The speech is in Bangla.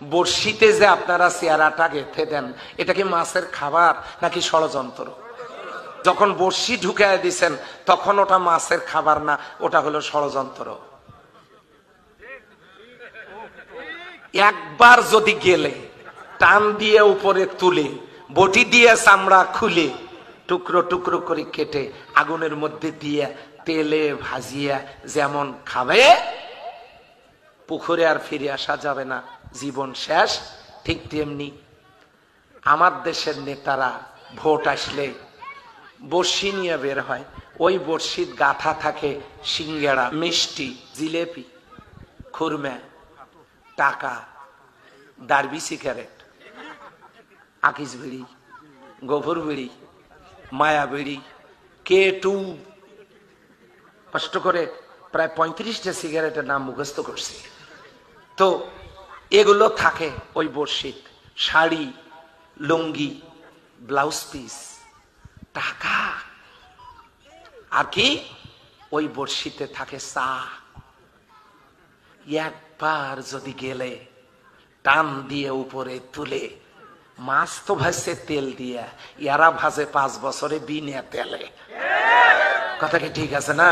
বড়শিতে যে আপনারা চেয়ারাটা গেঁথে দেন, এটা কি মাছের খাবার নাকি ষড়যন্ত্র? যখন বড়শি ঢুকায় দিছেন তখন ওটা মাছের খাবার না, ওটা হলো ষড়যন্ত্র। একবার যদি গেলে টান দিয়ে উপরে তুলে বটি দিয়ে চামড়া খুলে টুকরো টুকরো করে কেটে আগুনের মধ্যে দিয়ে তেলে ভাজিয়া যেমন খাবে, পুকুরে আর ফিরে আসা যাবে না, জীবন শেষ। ঠিক তেমনি আমার দেশের নেতারা ভোট আসলে বড়শি নিয়ে বের হয়, ওই বড়শির গাথা থাকে সিঙ্গাড়া, মিষ্টি, জিলেপি, খুরমা, টাকা, ডার্বি সিগারেট, আকিস বিড়ি, গোবর বিড়ি, মায়া বিড়ি, K2, কষ্ট করে প্রায় 35টা সিগারেটের নাম মুখস্থ করছি। তো এগুলো থাকে ওই বড়শিত। শাড়ি, লুঙ্গি, ব্লাউজ পিস, টাকা, আর কি ওই বড়শিতে থাকে চা। একবার যদি গেলে টান দিয়ে উপরে তুলে, মাছ তো ভাজছে তেল দিয়ে, এরা ভাজে 5 বছরে বিনা তেলে। কথা কি ঠিক আছে না?